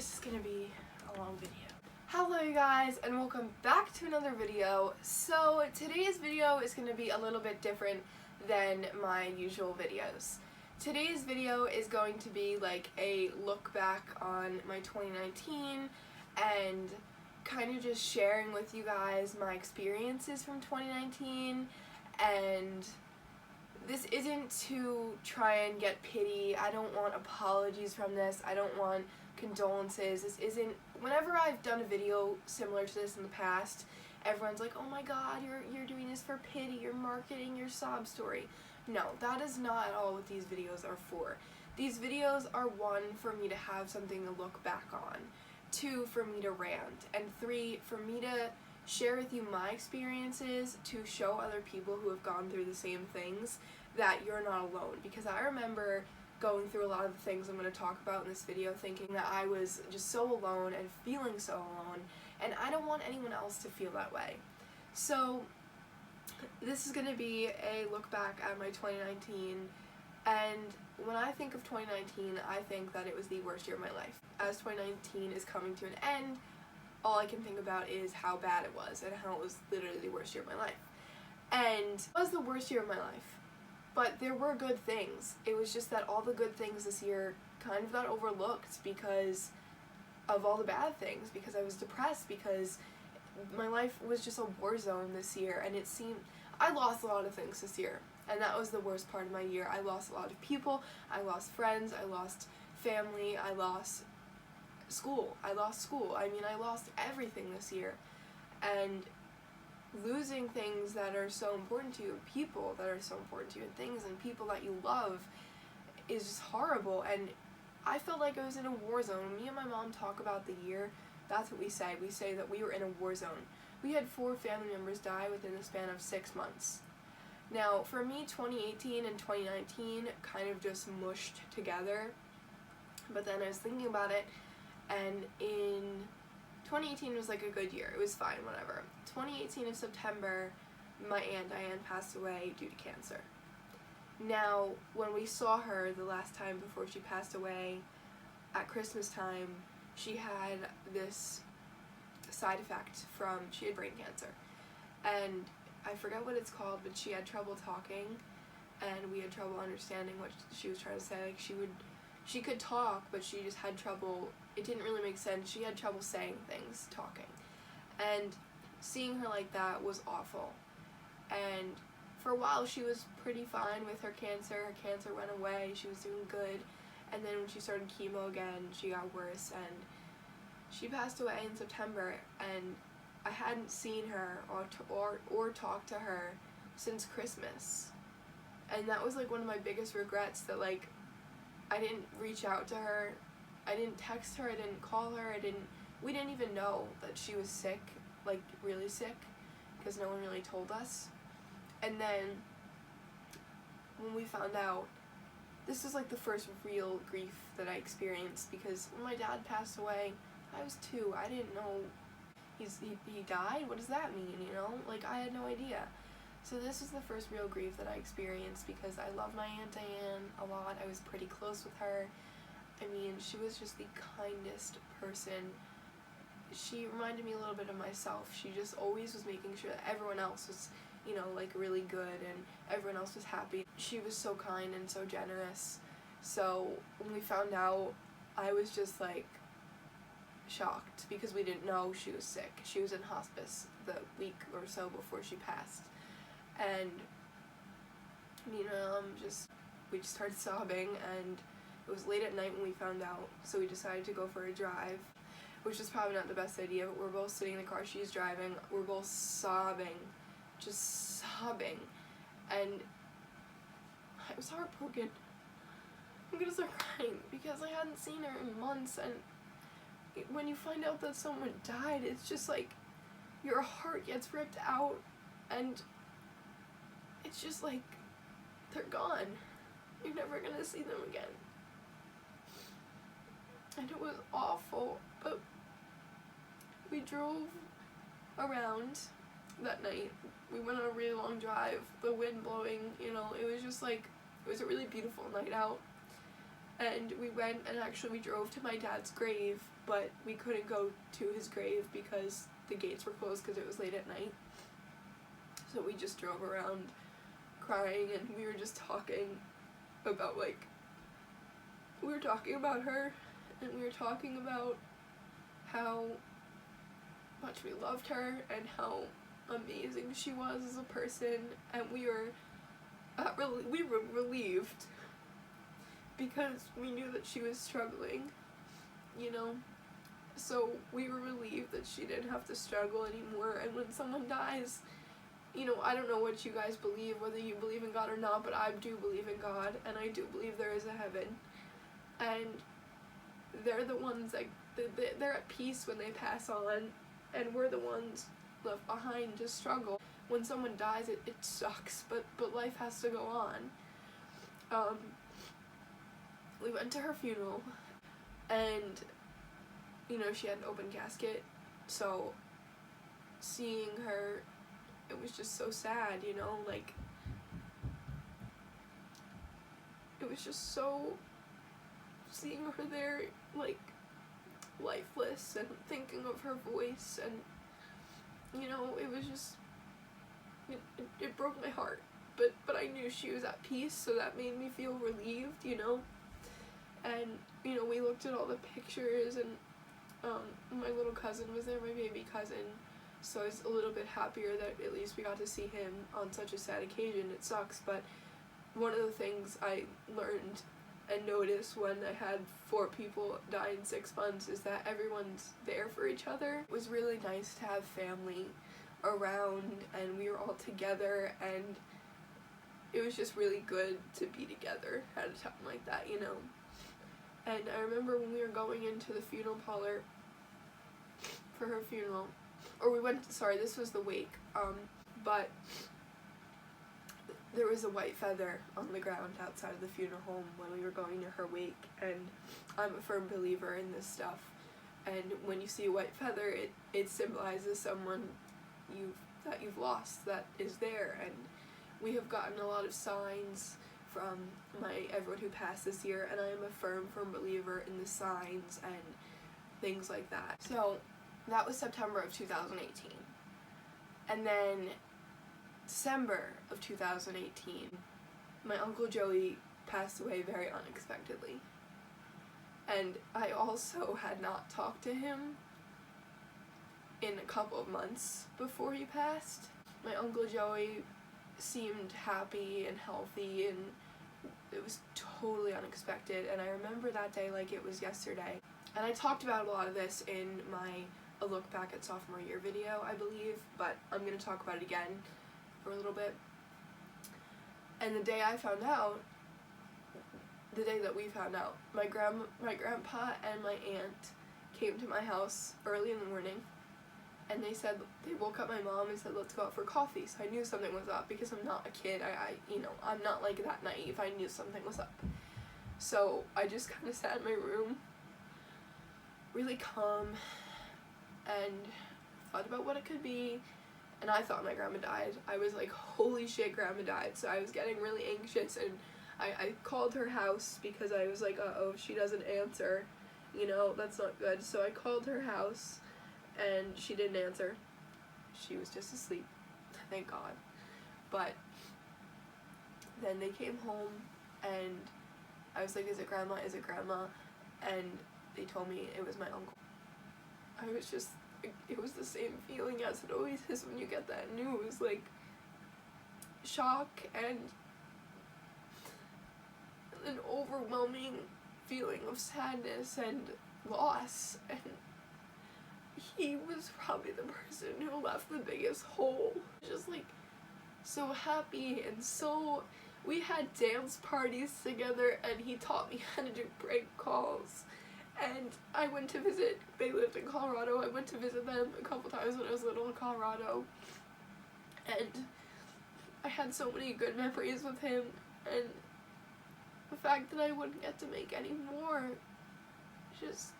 this is gonna be a long video. Hello you guys, and welcome back to another video. So today's video is gonna be a little bit different than my usual videos. Today's video is going to be like a look back on my 2019 and kind of just sharing with you guys my experiences from 2019. And this isn't to try and get pity. I don't want apologies from this. I don't want condolences. This isn't, whenever I've done a video similar to this in the past, everyone's like, oh my god, you're doing this for pity, you're marketing your sob story. No, that is not at all what these videos are for. These videos are, one, for me to have something to look back on, two, for me to rant, and three, for me to share with you my experiences to show other people who have gone through the same things that you're not alone. Because I remember going through a lot of the things I'm going to talk about in this video thinking that I was just so alone and feeling so alone, and I don't want anyone else to feel that way. So this is going to be a look back at my 2019, and when I think of 2019, I think that it was the worst year of my life. As 2019 is coming to an end, all I can think about is how bad it was and how it was literally the worst year of my life. And it was the worst year of my life, but there were good things. It was just that all the good things this year kind of got overlooked because of all the bad things, because I was depressed, because my life was just a war zone this year, and it seemed, I lost a lot of things this year, and that was the worst part of my year. I lost a lot of people, I lost friends, I lost family, I lost school. I lost everything this year. And losing things that are so important to you, people that are so important to you, and things and people that you love is just horrible. And I felt like I was in a war zone. When me and my mom talk about the year, that's what we say. We say that we were in a war zone. We had 4 family members die within the span of 6 months. Now, for me, 2018 and 2019 kind of just mushed together. But then I was thinking about it, and in 2018 was like a good year. It was fine, whatever. 2018 of September, my Aunt Diane passed away due to cancer. Now, when we saw her the last time before she passed away, at Christmas time, she had this side effect from, she had brain cancer. And I forget what it's called, but she had trouble talking, and we had trouble understanding what she was trying to say. Like, she could talk, but she just had trouble, it didn't really make sense. She had trouble saying things, talking. And seeing her like that was awful. And for a while she was pretty fine with her cancer went away, she was doing good. And then when she started chemo again, she got worse, and she passed away in September, and I hadn't seen her or talked to her since Christmas. And that was like one of my biggest regrets, that like I didn't reach out to her, I didn't text her, I didn't call her, we didn't even know that she was sick, like really sick, because no one really told us. And then when we found out, this is like the first real grief that I experienced, because when my dad passed away, I was 2, I didn't know he died, what does that mean, you know, like I had no idea. So this was the first real grief that I experienced, because I love my Aunt Diane a lot. I was pretty close with her. I mean, she was just the kindest person. She reminded me a little bit of myself. She just always was making sure that everyone else was, you know, like really good, and everyone else was happy. She was so kind and so generous. So when we found out, I was just like shocked, because we didn't know she was sick. She was in hospice the week or so before she passed. And me and my mom we just started sobbing, and it was late at night when we found out, so we decided to go for a drive, which was probably not the best idea, but we're both sitting in the car, she's driving, we're both sobbing, just sobbing, and I was heartbroken. I'm gonna start crying, because I hadn't seen her in months, and when you find out that someone died, it's just like your heart gets ripped out, and it's just like they're gone. You're never gonna see them again. And it was awful, but we drove around that night. We went on a really long drive, the wind blowing, you know, it was just like, it was a really beautiful night out. and we went and actually we drove to my dad's grave, but we couldn't go to his grave because the gates were closed because it was late at night. So we just drove around crying, and we were just talking about, like, we were talking about her, and we were talking about how much we loved her and how amazing she was as a person, and we were relieved because we knew that she was struggling, you know. So we were relieved that she didn't have to struggle anymore. And when someone dies, you know, I don't know what you guys believe, whether you believe in God or not, but I do believe in God, and I do believe there is a heaven. And they're the ones that, they're at peace when they pass on, and we're the ones left behind to struggle. When someone dies, it sucks, but life has to go on. We went to her funeral, and, you know, she had an open casket, so seeing her, it was just so sad, you know, like, it was just so, seeing her there, like, lifeless, and thinking of her voice, and, you know, it was just, it broke my heart, but I knew she was at peace, so that made me feel relieved, you know. And, you know, we looked at all the pictures, and my little cousin was there, my baby cousin, so I was a little bit happier that at least we got to see him on such a sad occasion. It sucks, but one of the things I learned and noticed when I had 4 people die in 6 months is that everyone's there for each other. It was really nice to have family around, and we were all together, and it was just really good to be together at a time like that, you know. And I remember when we were going into the funeral parlor for her funeral, or we went, sorry, this was the wake, but there was a white feather on the ground outside of the funeral home when we were going to her wake, and I'm a firm believer in this stuff, and when you see a white feather, it symbolizes someone that you've lost that is there. And we have gotten a lot of signs from everyone who passed this year, and I am a firm believer in the signs and things like that. So that was September of 2018. And then December of 2018, my Uncle Joey passed away very unexpectedly. And I also had not talked to him in a couple of months before he passed. My Uncle Joey seemed happy and healthy, and it was totally unexpected, and I remember that day like it was yesterday. And I talked about a lot of this in my A Look Back at Sophomore Year video, I believe, but I'm going to talk about it again for a little bit. And the day I found out, the day that we found out, my grandpa and my aunt came to my house early in the morning, and they woke up my mom and said, let's go out for coffee. So I knew something was up because I'm not a kid. You know, I'm not like that naive. I knew something was up. So I just kind of sat in my room, really calm, and thought about what it could be. And I thought my grandma died. I was like, holy shit, grandma died. So I was getting really anxious, and I called her house because I was like, uh-oh, if she doesn't answer, you know, that's not good. So I called her house, and she didn't answer. She was just asleep, thank God. But then they came home, and I was like, is it grandma, is it grandma? And they told me it was my uncle. I was just, it was the same feeling as it always is when you get that news, like shock and an overwhelming feeling of sadness and loss. And he was probably the person who left the biggest hole. Just like so happy, and so we had dance parties together, and he taught me how to do prank calls. And I went to visit, they lived in Colorado, I went to visit them a couple times when I was little in Colorado, and I had so many good memories with him, and the fact that I wouldn't get to make any more just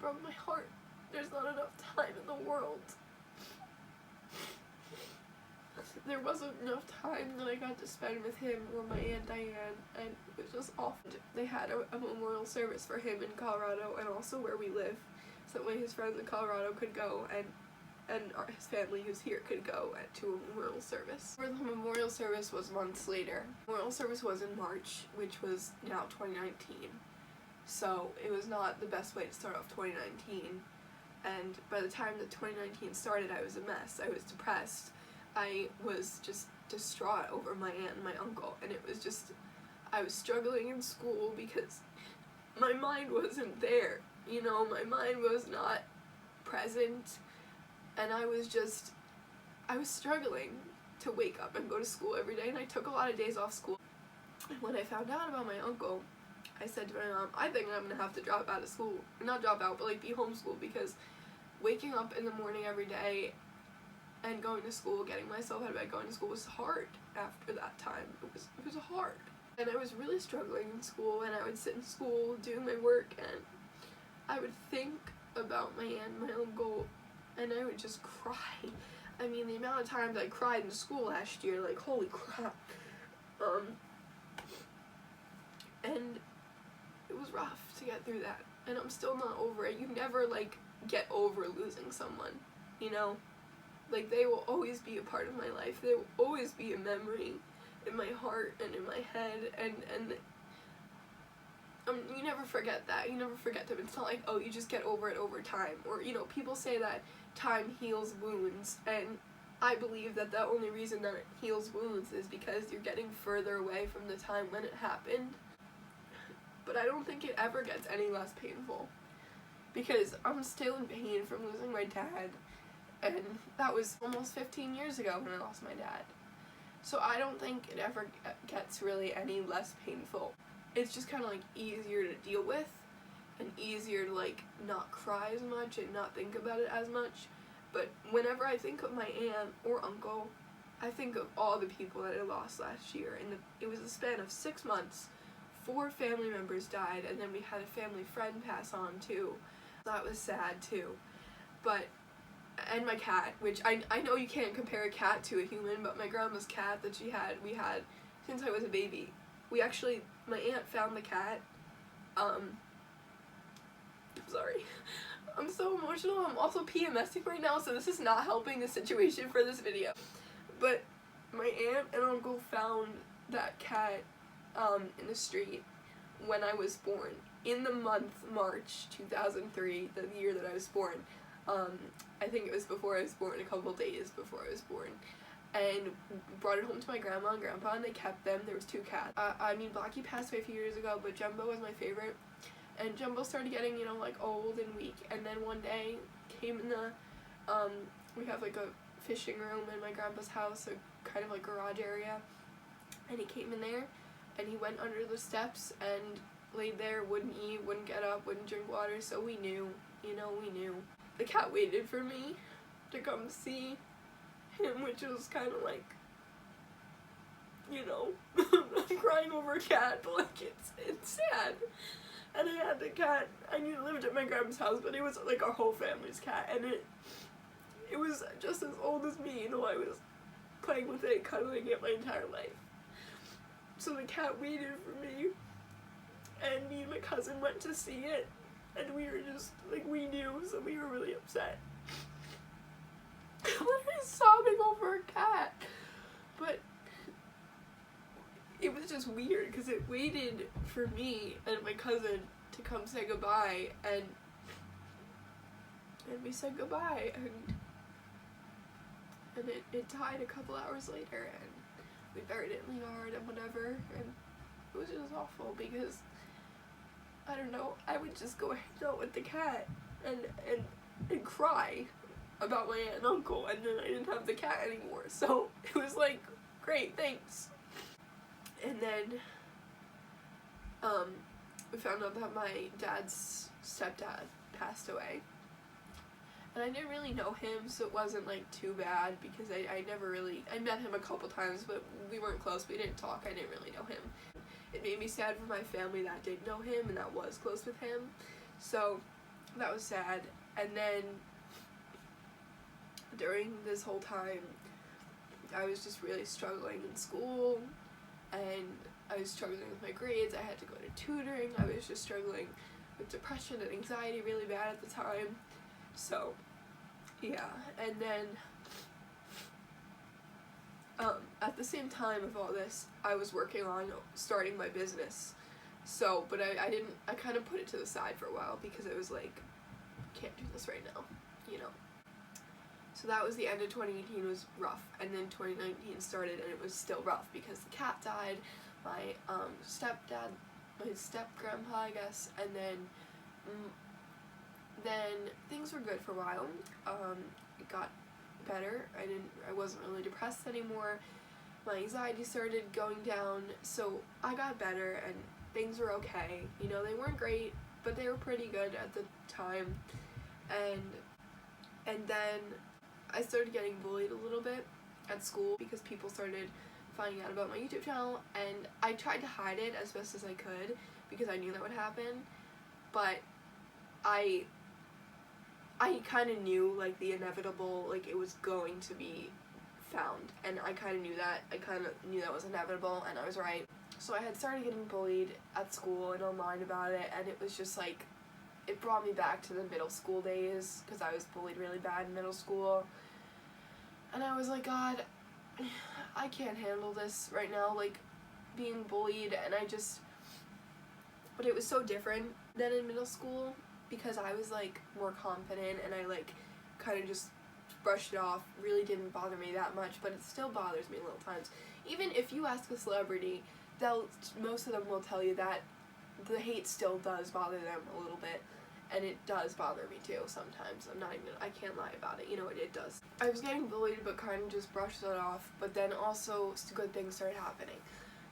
broke my heart. There's not enough time in the world there wasn't enough time that I got to spend with him or my Aunt Diane, and it was just awful. They had a memorial service for him in Colorado and also where we live, so that way his friends in Colorado could go and his family who's here could go to a memorial service. Where the memorial service was months later. The memorial service was in March, which was now 2019. So it was not the best way to start off 2019. And by the time that 2019 started, I was a mess. I was depressed. I was just distraught over my aunt and my uncle. And it was just, I was struggling in school because my mind wasn't there. You know, my mind was not present. And I was struggling to wake up and go to school every day, and I took a lot of days off school. And when I found out about my uncle, I said to my mom, I think I'm gonna have to drop out of school. Not drop out, but like be homeschooled, because waking up in the morning every day and going to school, getting myself out of bed, going to school was hard after that time. It was hard. And I was really struggling in school, and I would sit in school doing my work, and I would think about my aunt and my uncle, and I would just cry. I mean, the amount of times I cried in school last year, like, holy crap. And it was rough to get through that, and I'm still not over it. You never, like, get over losing someone, you know? Like, they will always be a part of my life. They will always be a memory in my heart and in my head, and you never forget that. You never forget them. It's not like, oh, you just get over it over time. Or, you know, people say that time heals wounds, and I believe that the only reason that it heals wounds is because you're getting further away from the time when it happened. But I don't think it ever gets any less painful, because I'm still in pain from losing my dad, and that was almost 15 years ago when I lost my dad. So I don't think it ever gets really any less painful. It's just kind of like easier to deal with, and easier to like not cry as much and not think about it as much. But whenever I think of my aunt or uncle, I think of all the people that I lost last year. And it was a span of 6 months. 4 family members died, and then we had a family friend pass on too. That was sad too. But, and my cat, which I know you can't compare a cat to a human, but my grandma's cat that we had since I was a baby. My aunt found the cat. I'm sorry. I'm so emotional. I'm also PMSing right now, so this is not helping the situation for this video. But my aunt and uncle found that cat in the street when I was born. In the month March 2003, the year that I was born. I think it was before I was born, a couple days before I was born. And brought it home to my grandma and grandpa, and they kept them. There was 2 cats. I mean, Blackie passed away a few years ago, but Jumbo was my favorite. And Jumbo started getting, you know, like, old and weak. And then one day, came in the, we have, like, a fishing room in my grandpa's house, a kind of, like, garage area. And he came in there, and he went under the steps and laid there, wouldn't eat, wouldn't get up, wouldn't drink water. So we knew, you know, we knew. The cat waited for me to come see him, which was kind of like, you know, I'm crying over a cat, but like it's sad. And I had the cat. I lived at my grandma's house, but it was like our whole family's cat, and it was just as old as me. You know, I was playing with it, cuddling it my entire life. So the cat waited for me, and me and my cousin went to see it, and we were just like, we knew, so we were really upset. Literally sobbing over a cat. But it was just weird because it waited for me and my cousin to come say goodbye, and we said goodbye, and it died a couple hours later, and we buried it in the yard and whatever, and it was just awful because I don't know, I would just go hang out with the cat and cry about my aunt and uncle, and then I didn't have the cat anymore, so it was like, great, thanks. And then we found out that my dad's stepdad passed away, and I didn't really know him, so it wasn't like too bad because I met him a couple times, but we weren't close, we didn't talk, I didn't really know him. It made me sad for my family that did know him and that was close with him, so that was sad. And then during this whole time, I was just really struggling in school, and I was struggling with my grades. I had to go to tutoring. I was just struggling with depression and anxiety really bad at the time. So yeah, and then at the same time of all this, I was working on starting my business. So, but I kind of put it to the side for a while because it was like, can't do this right now, you know. So that was the end of 2018 was rough, and then 2019 started and it was still rough because the cat died, my stepdad, my step-grandpa, I guess, and then things were good for a while. It got better. I wasn't really depressed anymore. My anxiety started going down, so I got better and things were okay. You know, they weren't great, but they were pretty good at the time. And then I started getting bullied a little bit at school because people started finding out about my YouTube channel, and I tried to hide it as best as I could because I knew that would happen, but I kind of knew, like, the inevitable, like, it was going to be found, and I kind of knew that. I kind of knew that was inevitable, and I was right. So I had started getting bullied at school and online about it, and it was just, like, it brought me back to the middle school days, because I was bullied really bad in middle school, and I was like, God, I can't handle this right now, like, being bullied, and but it was so different than in middle school, because I was, like, more confident, and I, like, kind of just brushed it off. Really didn't bother me that much, but it still bothers me little times. Even if you ask a celebrity, most of them will tell you that the hate still does bother them a little bit, and it does bother me too sometimes. I can't lie about it, you know, it does. I was getting bullied, but kind of just brushed it off, but then also good things started happening.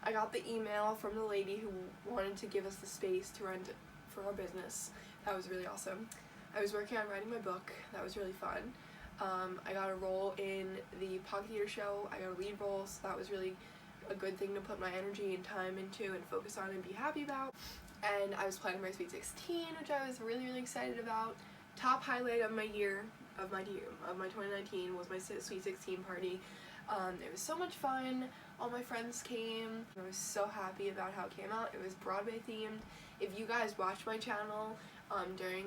I got the email from the lady who wanted to give us the space to rent it for our business. That was really awesome. I was working on writing my book. That was really fun. I got a role in the Pocket Theater show. I got a lead role, so that was really a good thing to put my energy and time into and focus on and be happy about. And I was planning my Sweet 16, which I was really, really excited about. Top highlight of my 2019 was my Sweet 16 party. It was so much fun. All my friends came. I was so happy about how it came out. It was Broadway themed. If you guys watched my channel during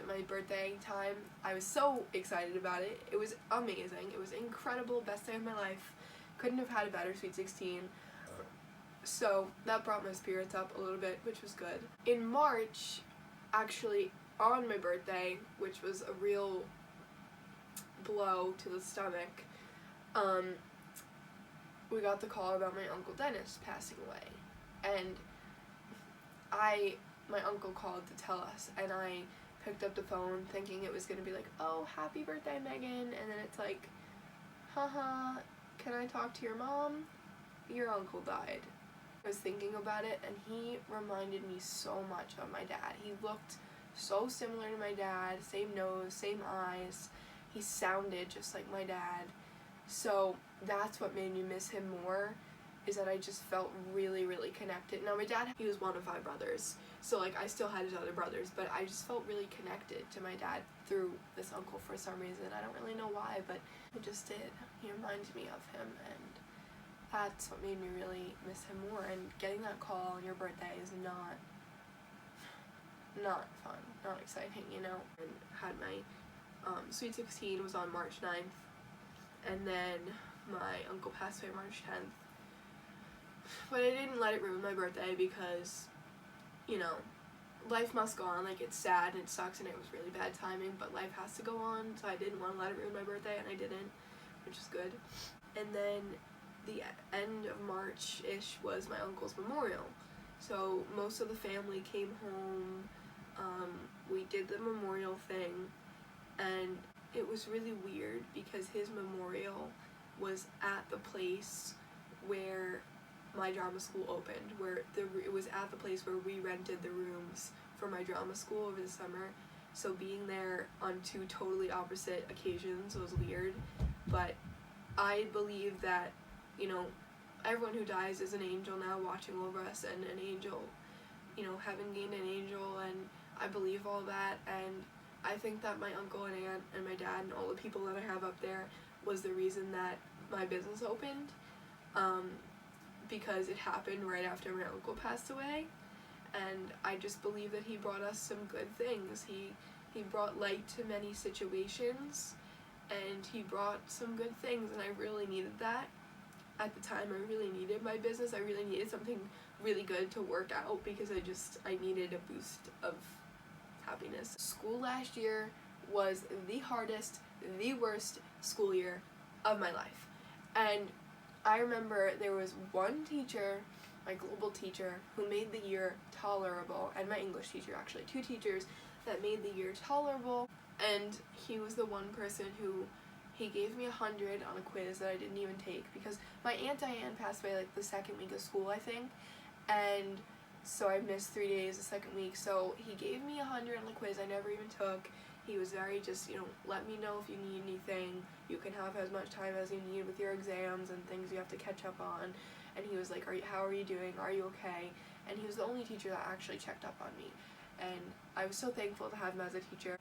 my birthday time, I was so excited about it. It was amazing. It was incredible. Best day of my life. Couldn't have had a better Sweet 16. So that brought my spirits up a little bit, which was good. In March, actually on my birthday, which was a real blow to the stomach, we got the call about my Uncle Dennis passing away. And my uncle called to tell us, and I picked up the phone thinking it was going to be like, oh, happy birthday, Megan, and then it's like, haha, can I talk to your mom? Your uncle died. I was thinking about it, and he reminded me so much of my dad. He looked so similar to my dad, same nose, same eyes. He sounded just like my dad. So that's what made me miss him more, is that I just felt really, really connected. Now my dad, he was one of 5 brothers, so like I still had his other brothers, but I just felt really connected to my dad through this uncle for some reason. I don't really know why, but it just did. He reminded me of him, and that's what made me really miss him more. And getting that call on your birthday is not fun, not exciting, you know. And had my Sweet 16 was on March 9th, and then my uncle passed away March 10th. But I didn't let it ruin my birthday because, you know, life must go on. Like, it's sad and it sucks and it was really bad timing, but life has to go on, so I didn't want to let it ruin my birthday, and I didn't, which is good. And then the end of March-ish was my uncle's memorial. So most of the family came home, we did the memorial thing, and it was really weird because his memorial was at the place where my drama school opened, it was at the place where we rented the rooms for my drama school over the summer. So being there on 2 totally opposite occasions was weird, but I believe that, you know, everyone who dies is an angel now watching over us, and an angel, you know, heaven gained an angel, and I believe all that, and I think that my uncle and aunt and my dad and all the people that I have up there was the reason that my business opened, because it happened right after my uncle passed away, and I just believe that he brought us some good things. He brought light to many situations, and he brought some good things, and I really needed that. At the time, I really needed my business. I really needed something really good to work out, because I needed a boost of happiness. School last year was the hardest, the worst school year of my life. And I remember there was one teacher, my global teacher, who made the year tolerable, and my English teacher, actually, two teachers that made the year tolerable, and he was the one person who, he gave me 100 on a quiz that I didn't even take, because my Aunt Diane passed away like the second week of school, I think, and so I missed 3 days the second week, so he gave me 100 on the quiz I never even took. He was very just, let me know if you need anything, you can have as much time as you need with your exams and things you have to catch up on, and he was like, how are you doing, are you okay, and he was the only teacher that actually checked up on me, and I was so thankful to have him as a teacher.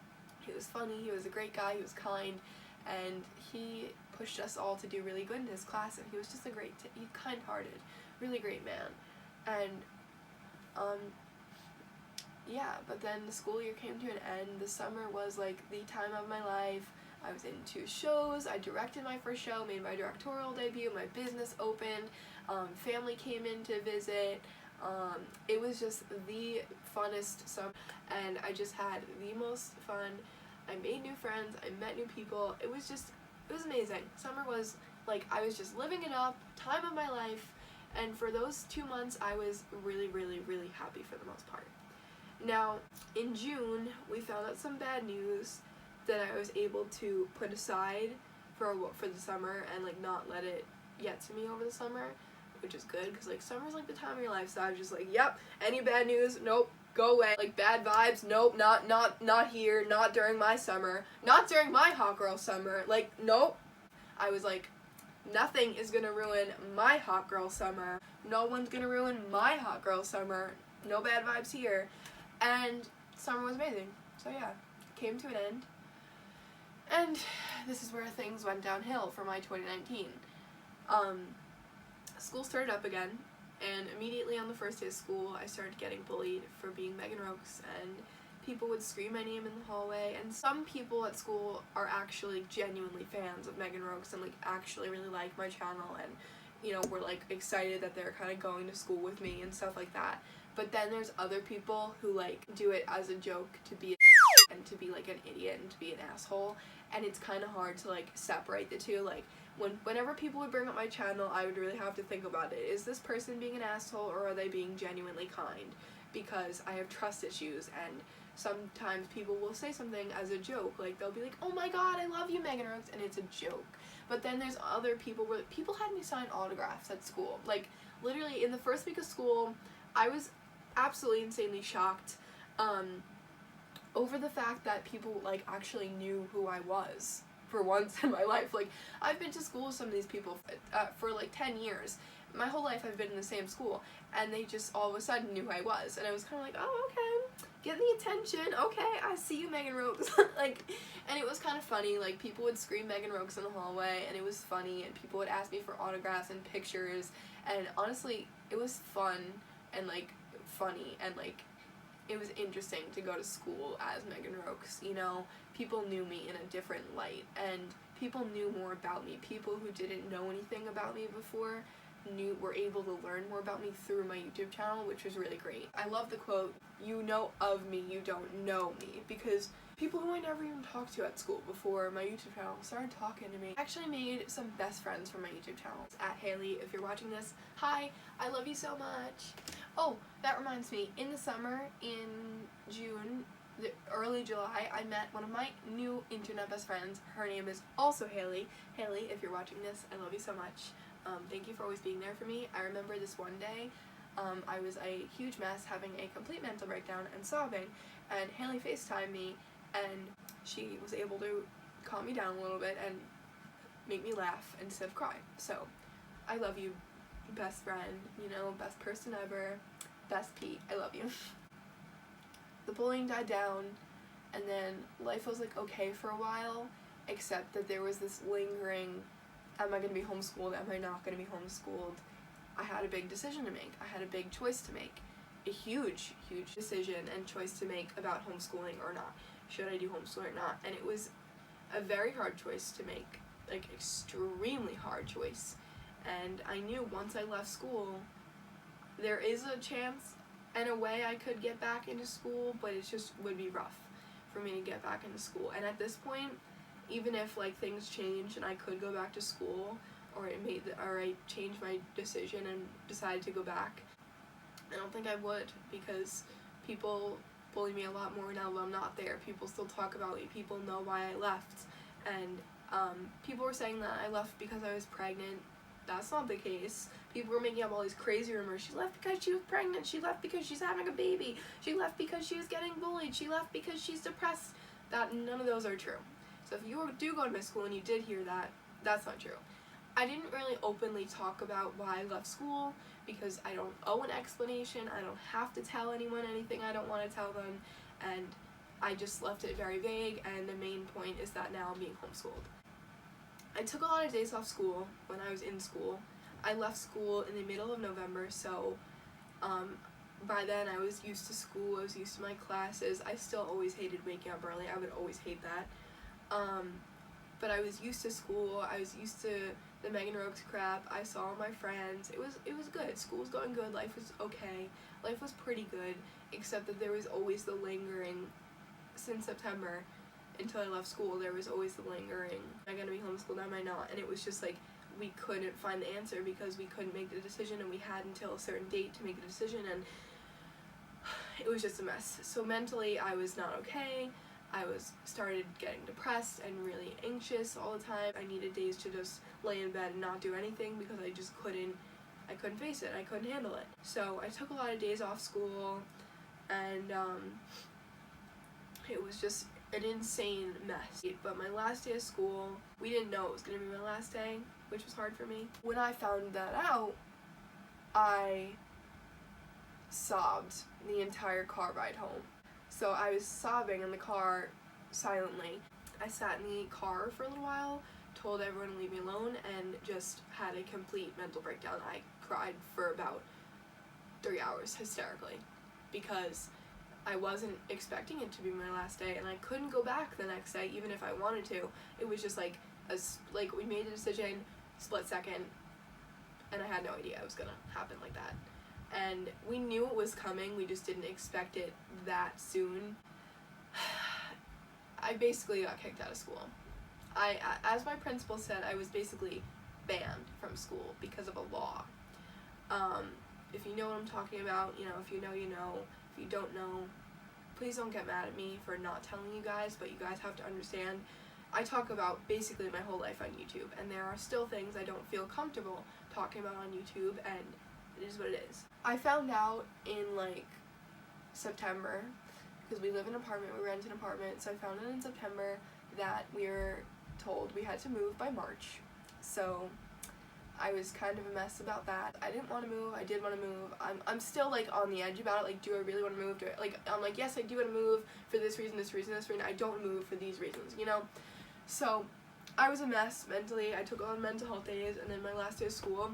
He was funny, he was a great guy, he was kind, and he pushed us all to do really good in his class, and he was just a great, kind-hearted, really great man. And yeah, but then the school year came to an end. The summer was like the time of my life. I was in 2 shows, I directed my first show, made my directorial debut, my business opened, family came in to visit. It was just the funnest summer, and I just had the most fun. I made new friends, I met new people. It was amazing. Summer was like, I was just living it up, time of my life, and for those 2 months I was really, really, really happy for the most part. Now, in June, we found out some bad news that I was able to put aside for the summer and like not let it get to me over the summer, which is good, because like summer's like the time of your life, so I was just like, yep, any bad news, nope, go away. Like bad vibes, nope, not here, not during my summer, not during my hot girl summer, like nope. I was like, nothing is gonna ruin my hot girl summer, no one's gonna ruin my hot girl summer, no bad vibes here. And summer was amazing, so yeah, came to an end, and this is where things went downhill for my 2019. School started up again, and immediately on the first day of school, I started getting bullied for being Megan Rokes, and people would scream my name in the hallway, and some people at school are actually genuinely fans of Megan Rokes and like actually really like my channel, and were like excited that they're kind of going to school with me and stuff like that. But then there's other people who like do it as a joke to be and to be like an idiot and to be an asshole, and it's kind of hard to like separate the two. Like whenever people would bring up my channel, I would really have to think about it. Is this person being an asshole, or are they being genuinely kind? Because I have trust issues, and sometimes people will say something as a joke, like they'll be like, oh my god, I love you, Megan Rokes, and it's a joke. But then there's other people where people had me sign autographs at school. Like literally in the first week of school, I was absolutely insanely shocked over the fact that people like actually knew who I was for once in my life. Like I've been to school with some of these people for like 10 years. My whole life I've been in the same school, and they just all of a sudden knew who I was, and I was kind of like, oh, okay, get the attention, okay, I see you, Megan Rokes. Like, and it was kind of funny. Like people would scream Megan Rokes in the hallway, and it was funny, and people would ask me for autographs and pictures, and honestly it was fun and like funny, and like it was interesting to go to school as Megan Rokes. People knew me in a different light, and people knew more about me. People who didn't know anything about me before were able to learn more about me through my YouTube channel, which was really great. I love the quote, "You know of me, you don't know me," because people who I never even talked to at school before my YouTube channel started talking to me. I actually made some best friends from my YouTube channel. At Haley, if you're watching this, hi, I love you so much. Oh, that reminds me, in the summer, in June, early July, I met one of my new internet best friends. Her name is also Haley. Haley, if you're watching this, I love you so much. Thank you for always being there for me. I remember this one day, I was a huge mess, having a complete mental breakdown and sobbing, and Haley FaceTimed me, and she was able to calm me down a little bit and make me laugh instead of cry. So, I love you, best friend, best person ever, best Pete, I love you. The bullying died down, and then life was like okay for a while, except that there was this lingering Am I going to be homeschooled? Am I not going to be homeschooled? I had a big decision to make. I had a big choice to make. A huge, huge decision and choice to make about homeschooling or not. Should I do homeschooling or not? And it was a very hard choice to make, like extremely hard choice. And I knew once I left school, there is a chance and a way I could get back into school, but it just would be rough for me to get back into school. And at this point, even if like things changed and I could go back to school, or I changed my decision and decided to go back, I don't think I would, because people bully me a lot more now that I'm not there. People still talk about me. People know why I left, and people were saying that I left because I was pregnant. That's not the case. People were making up all these crazy rumors. She left because she was pregnant. She left because she's having a baby. She left because she was getting bullied. She left because she's depressed. None of those are true. So if you do go to my school and you did hear that, that's not true. I didn't really openly talk about why I left school because I don't owe an explanation. I don't have to tell anyone anything I don't want to tell them, and I just left it very vague, and the main point is that now I'm being homeschooled. I took a lot of days off school when I was in school. I left school in the middle of November, so by then I was used to school, I was used to my classes. I still always hated waking up early. I would always hate that. But I was used to school. I was used to the Megan Rogues crap. I saw my friends. It was good. School was going good. Life was okay. Life was pretty good, except that there was always the lingering, since September until I left school, there was always the lingering, am I gonna be homeschooled, am I not? And it was just like, we couldn't find the answer because we couldn't make the decision, and we had until a certain date to make the decision, and it was just a mess. So mentally, I was not okay. I started getting depressed and really anxious all the time. I needed days to just lay in bed and not do anything because I just couldn't face it. I couldn't handle it. So I took a lot of days off school, and it was just an insane mess. But my last day of school, we didn't know it was gonna be my last day, which was hard for me. When I found that out, I sobbed the entire car ride home. So I was sobbing in the car silently. I sat in the car for a little while, told everyone to leave me alone, and just had a complete mental breakdown. I cried for about 3 hours hysterically because I wasn't expecting it to be my last day, and I couldn't go back the next day even if I wanted to. It was just like we made a decision, split second, and I had no idea it was gonna happen like that. And we knew it was coming, we just didn't expect it that soon. I basically got kicked out of school. As my principal said, I was basically banned from school because of a law. If you know what I'm talking about, you know, if you know, you know. If you don't know, please don't get mad at me for not telling you guys, but you guys have to understand, I talk about basically my whole life on YouTube, and there are still things I don't feel comfortable talking about on YouTube, and it is what it is. I found out in like September, because we live in an apartment, we rent an apartment, so I found out in September that we were told we had to move by March. So I was kind of a mess about that. I didn't want to move. I did want to move. I'm still like on the edge about it. Like, do I really want to move? I'm like, yes, I do want to move for this reason, this reason, this reason. I don't move for these reasons, you know? So I was a mess mentally. I took on mental health days, and then my last day of school,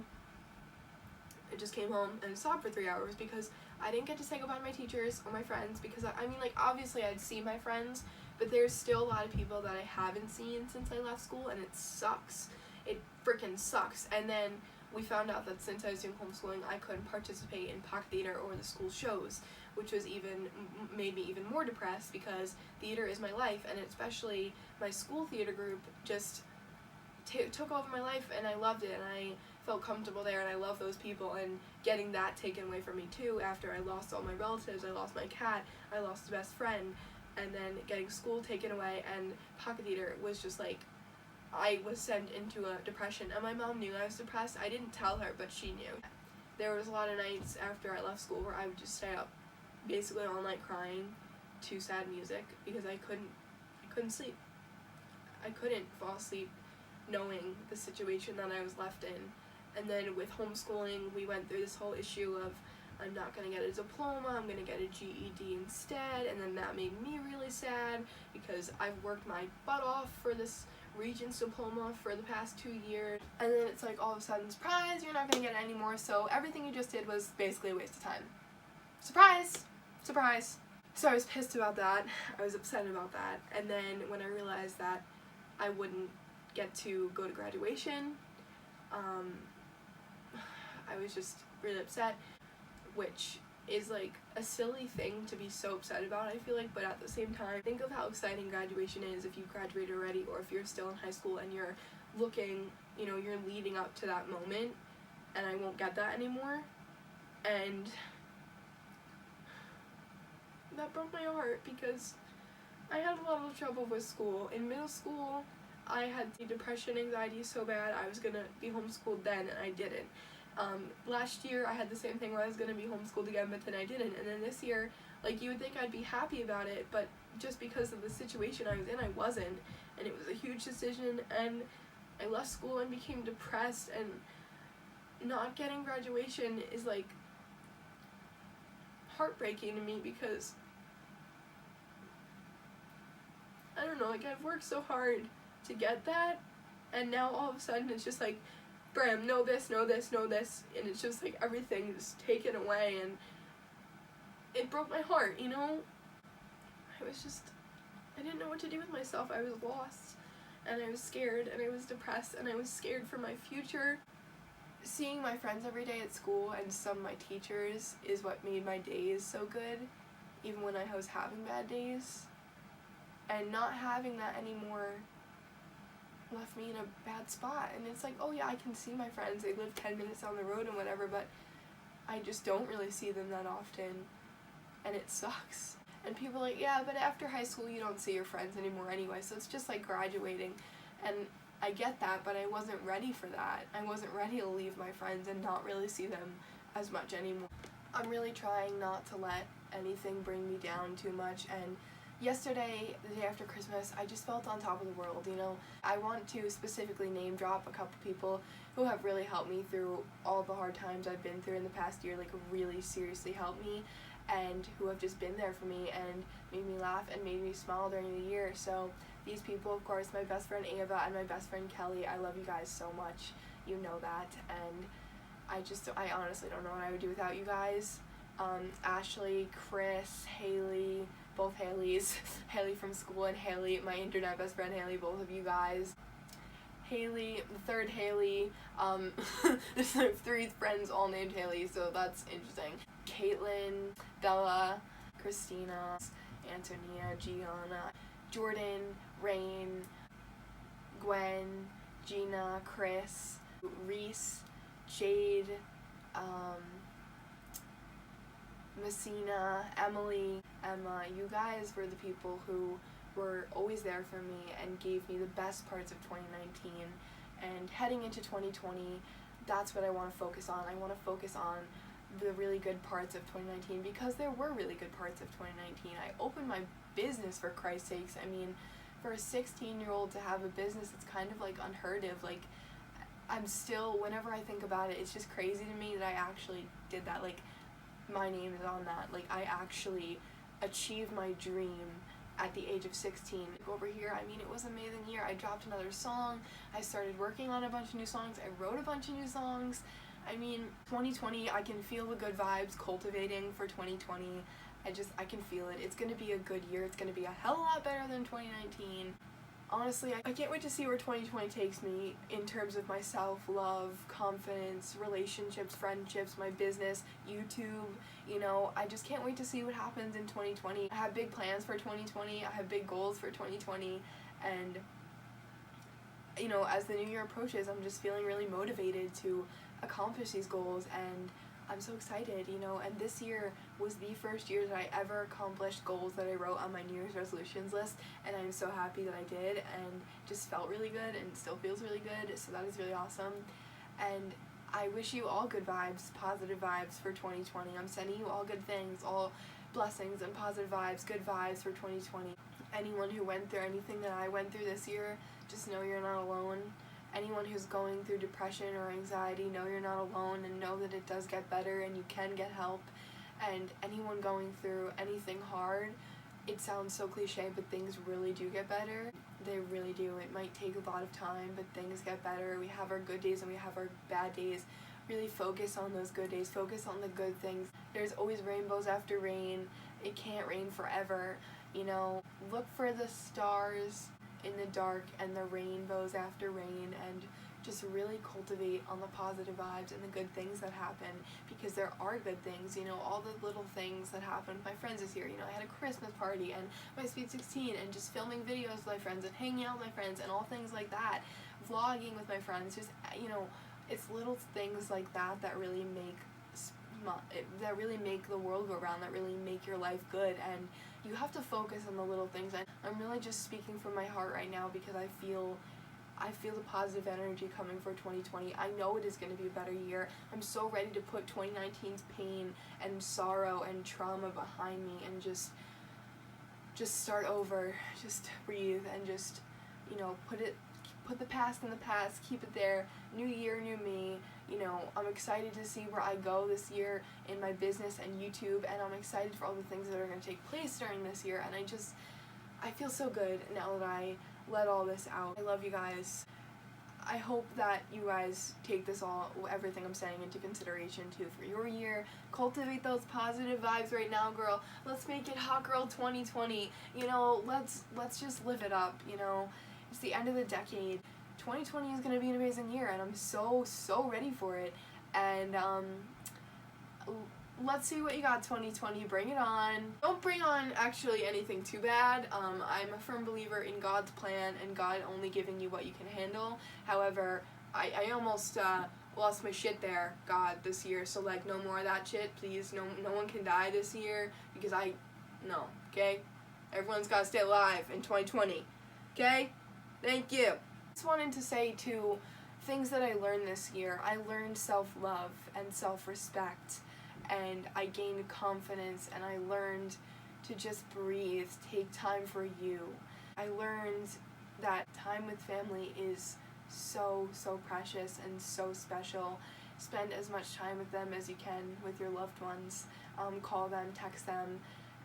I just came home and sobbed for 3 hours because I didn't get to say goodbye to my teachers or my friends because, I mean, like, obviously I'd see my friends, but there's still a lot of people that I haven't seen since I left school, and it sucks. It freaking sucks. And then we found out that since I was doing homeschooling, I couldn't participate in Pocket Theater or the school shows, which was made me even more depressed because theater is my life, and especially my school theater group just took over my life, and I loved it, and I felt comfortable there, and I love those people, and getting that taken away from me too after I lost all my relatives, I lost my cat, I lost a best friend, and then getting school taken away, and Pocket Theater was just like, I was sent into a depression, and my mom knew I was depressed. I didn't tell her, but she knew. There was a lot of nights after I left school where I would just stay up basically all night crying to sad music because I couldn't sleep. I couldn't fall asleep knowing the situation that I was left in. And then with homeschooling, we went through this whole issue of I'm not going to get a diploma, I'm going to get a GED instead, and then that made me really sad because I've worked my butt off for this Regents diploma for the past 2 years, and then it's like all of a sudden, surprise, you're not gonna get it anymore, so everything you just did was basically a waste of time. Surprise! Surprise! So I was pissed about that, I was upset about that, and then when I realized that I wouldn't get to go to graduation, I was just really upset, which is like a silly thing to be so upset about, I feel like, but at the same time, think of how exciting graduation is if you graduate already, or if you're still in high school and you're looking, you know, you're leading up to that moment, and I won't get that anymore, and that broke my heart because I had a lot of trouble with school. In middle school, I had the depression, anxiety so bad I was gonna be homeschooled then, and I didn't. Last year I had the same thing where I was going to be homeschooled again, but then I didn't, and then this year, like, you would think I'd be happy about it, but just because of the situation I was in, I wasn't, and it was a huge decision, and I left school and became depressed, and not getting graduation is, like, heartbreaking to me because, I don't know, like, I've worked so hard to get that, and now all of a sudden it's just like, Bram, know this, know this, know this, and it's just like everything is taken away, and it broke my heart, you know? I didn't know what to do with myself. I was lost, and I was scared, and I was depressed, and I was scared for my future. Seeing my friends every day at school and some of my teachers is what made my days so good, even when I was having bad days, and not having that anymore left me in a bad spot. And it's like, oh yeah, I can see my friends, they live 10 minutes down the road and whatever, but I just don't really see them that often, and it sucks. And people are like, yeah, but after high school you don't see your friends anymore anyway, so it's just like graduating. And I get that, but I wasn't ready for that. I wasn't ready to leave my friends and not really see them as much anymore. I'm really trying not to let anything bring me down too much, and yesterday, the day after Christmas, I just felt on top of the world, you know. I want to specifically name drop a couple people who have really helped me through all the hard times I've been through in the past year, like really seriously helped me, and who have just been there for me and made me laugh and made me smile during the year. So these people, of course, my best friend Ava and my best friend Kelly, I love you guys so much, you know that, and I honestly don't know what I would do without you guys. Ashley, Chris, Haley, both Haleys, Haley from school and Haley, my internet best friend Haley, both of you guys. Haley, the third Haley, there's like 3 friends all named Haley, so that's interesting. Caitlin, Bella, Christina, Antonia, Gianna, Jordan, Rain, Gwen, Gina, Chris, Reese, Jade, Messina, Emily, Emma. You guys were the people who were always there for me and gave me the best parts of 2019, and heading into 2020, that's what I want to focus on. I want to focus on the really good parts of 2019, because there were really good parts of 2019. I opened my business, for Christ's sakes. I mean, for a 16-year-old to have a business, it's kind of like unheard of. Like, I'm still, whenever I think about it, it's just crazy to me that I actually did that. Like, my name is on that. Like, I actually achieved my dream at the age of 16. Over here, I mean, it was an amazing year. I dropped another song. I started working on a bunch of new songs. I wrote a bunch of new songs. I mean, 2020, I can feel the good vibes cultivating for 2020. I can feel it. It's gonna be a good year. It's gonna be a hell of a lot better than 2019. Honestly, I can't wait to see where 2020 takes me in terms of my self-love, confidence, relationships, friendships, my business, YouTube, you know. I just can't wait to see what happens in 2020. I have big plans for 2020. I have big goals for 2020, and, you know, as the new year approaches, I'm just feeling really motivated to accomplish these goals, and I'm so excited, you know. And this year was the first year that I ever accomplished goals that I wrote on my New Year's resolutions list, and I'm so happy that I did, and just felt really good and still feels really good, so that is really awesome. And I wish you all good vibes, positive vibes for 2020. I'm sending you all good things, all blessings and positive vibes, good vibes for 2020. Anyone who went through anything that I went through this year, just know you're not alone. Anyone who's going through depression or anxiety, know you're not alone, and know that it does get better and you can get help. And anyone going through anything hard, it sounds so cliche, but things really do get better. They really do. It might take a lot of time, but things get better. We have our good days and we have our bad days. Really focus on those good days. Focus on the good things. There's always rainbows after rain. It can't rain forever. You know, look for the stars in the dark and the rainbows after rain, and just really cultivate on the positive vibes and the good things that happen, because there are good things. You know, all the little things that happen with my friends this year. You know, I had a Christmas party and my Sweet 16 and just filming videos with my friends and hanging out with my friends and all things like that. Vlogging with my friends. Just, you know, it's little things like that that really make the world go round, that really make your life good, and you have to focus on the little things. I'm really just speaking from my heart right now, because I feel the positive energy coming for 2020. I know it is going to be a better year. I'm so ready to put 2019's pain and sorrow and trauma behind me and just start over, just breathe and just, you know, put the past in the past, keep it there. New year, new me. You know, I'm excited to see where I go this year in my business and YouTube, and I'm excited for all the things that are going to take place during this year, and I feel so good now that I let all this out. I love you guys. I hope that you guys take everything I'm saying into consideration too for your year. Cultivate those positive vibes right now, girl. Let's make it Hot Girl 2020. You know, let's just live it up, you know. It's the end of the decade. 2020 is going to be an amazing year, and I'm so ready for it. And let's see what you got, 2020. Bring it on. Don't bring on actually anything too bad. I'm a firm believer in God's plan and God only giving you what you can handle. However, I almost lost my shit there, God, this year. So, like, no more of that shit, please. No one can die this year, because no, okay? Everyone's got to stay alive in 2020, okay? Thank you. Just wanted to say, too, things that I learned this year. I learned self-love and self-respect, and I gained confidence, and I learned to just breathe, take time for you. I learned that time with family is so precious and so special. Spend as much time with them as you can, with your loved ones. Call them, text them,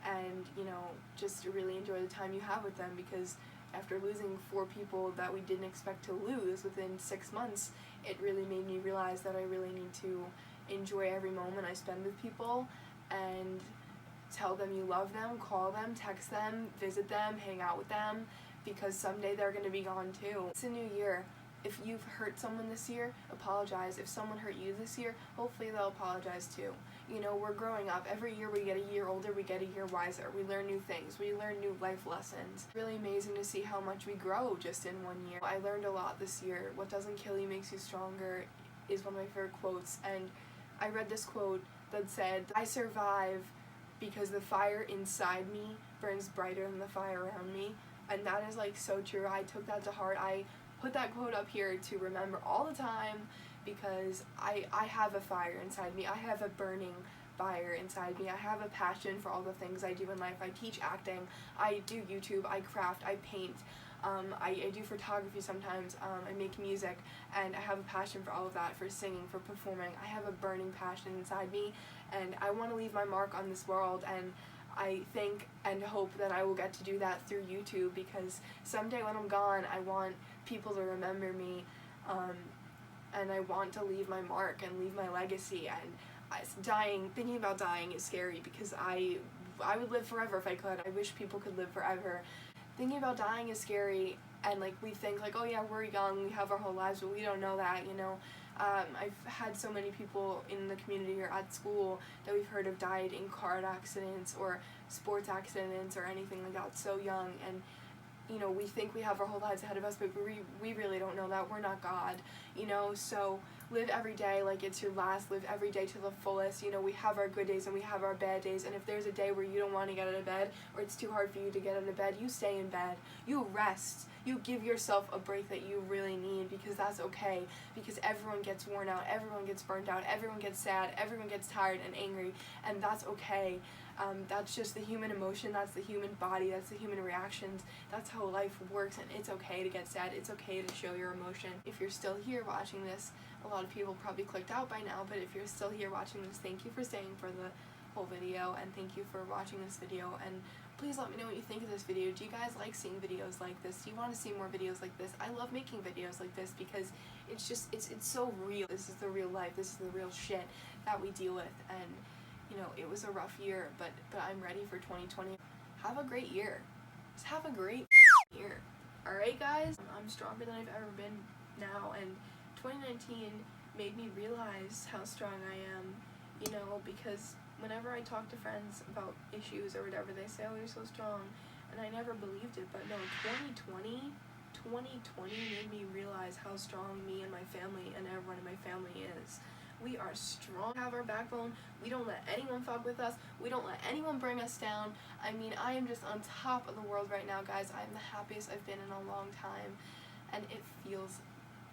and, you know, just really enjoy the time you have with them, because after losing 4 people that we didn't expect to lose within 6 months, it really made me realize that I really need to enjoy every moment I spend with people, and tell them you love them, call them, text them, visit them, hang out with them, because someday they're going to be gone too. It's a new year. If you've hurt someone this year, apologize. If someone hurt you this year, hopefully they'll apologize too. You know, we're growing up. Every year we get a year older, we get a year wiser. We learn new things. We learn new life lessons. It's really amazing to see how much we grow just in 1 year. I learned a lot this year. What doesn't kill you makes you stronger is one of my favorite quotes. And I read this quote that said, I survive because the fire inside me burns brighter than the fire around me. And that is, like, so true. I took that to heart. I put that quote up here to remember all the time, because I have a fire inside me. I have a burning fire inside me. I have a passion for all the things I do in life. I teach acting. I do YouTube. I craft. I paint. I do photography sometimes. I make music, and I have a passion for all of that, for singing, for performing. I have a burning passion inside me, and I want to leave my mark on this world, and I think and hope that I will get to do that through YouTube, because someday when I'm gone, I want people to remember me, and I want to leave my mark and leave my legacy. And thinking about dying is scary, because I would live forever if I could. I wish people could live forever. Thinking about dying is scary, and, like, we think, like, oh yeah, we're young, we have our whole lives, but we don't know that, you know. I've had so many people in the community or at school that we've heard have died in car accidents or sports accidents or anything like that so young, and, you know, we think we have our whole lives ahead of us, but we really don't know that. We're not God, you know. So live every day like it's your last. Live every day to the fullest. You know, we have our good days and we have our bad days, and if there's a day where you don't want to get out of bed, or it's too hard for you to get out of bed, you stay in bed. You rest. You give yourself a break that you really need, because that's okay, because everyone gets worn out, everyone gets burnt out, everyone gets sad, everyone gets tired and angry, and that's okay. That's just the human emotion, that's the human body, that's the human reactions, that's how life works, and it's okay to get sad, it's okay to show your emotion. If you're still here watching this, a lot of people probably clicked out by now, but if you're still here watching this, thank you for staying for the whole video, and thank you for watching this video, and please let me know what you think of this video. Do you guys like seeing videos like this? Do you want to see more videos like this? I love making videos like this because it's just, it's so real. This is the real life. This is the real shit that we deal with, and you know, it was a rough year, but I'm ready for 2020. Have a great year. Just have a great year. Alright guys, I'm stronger than I've ever been now, and 2019 made me realize how strong I am, you know, because whenever I talk to friends about issues or whatever, they say, oh, you're so strong, and I never believed it. But no, 2020 made me realize how strong me and my family and everyone in my family is. We are strong, have our backbone, we don't let anyone fuck with us, we don't let anyone bring us down. I mean, I am just on top of the world right now, guys. I'm the happiest I've been in a long time, and it feels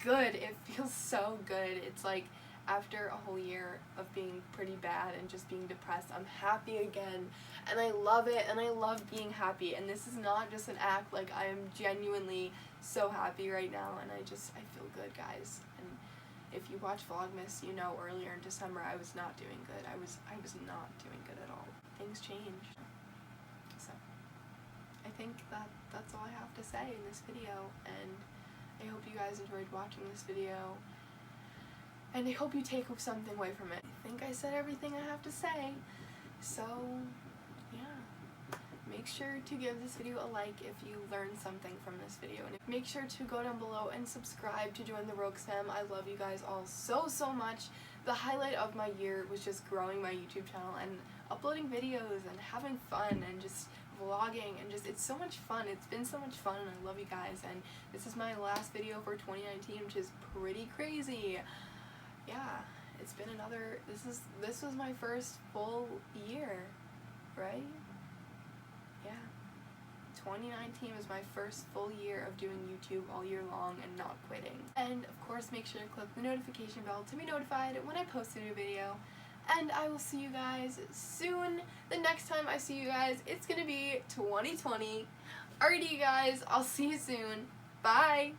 good. It feels so good. It's like, after a whole year of being pretty bad and just being depressed, I'm happy again, and I love it, and I love being happy, and this is not just an act. Like, I am genuinely so happy right now, and I feel good, guys. And if you watch Vlogmas, you know earlier in December I was not doing good. I was not doing good at all. Things changed. So I think that's all I have to say in this video, and I hope you guys enjoyed watching this video. And I hope you take something away from it. I think I said everything I have to say. So, yeah. Make sure to give this video a like if you learned something from this video. And make sure to go down below and subscribe to join the Rogues fam. I love you guys all so much. The highlight of my year was just growing my YouTube channel and uploading videos and having fun and just vlogging, and just, it's so much fun. It's been so much fun, and I love you guys. And this is my last video for 2019, which is pretty crazy. Yeah, it's been another, this was my first full year, right? Yeah. 2019 was my first full year of doing YouTube all year long and not quitting. And of course, make sure to click the notification bell to be notified when I post a new video. And I will see you guys soon. The next time I see you guys, it's gonna be 2020. Alrighty, you guys, I'll see you soon. Bye!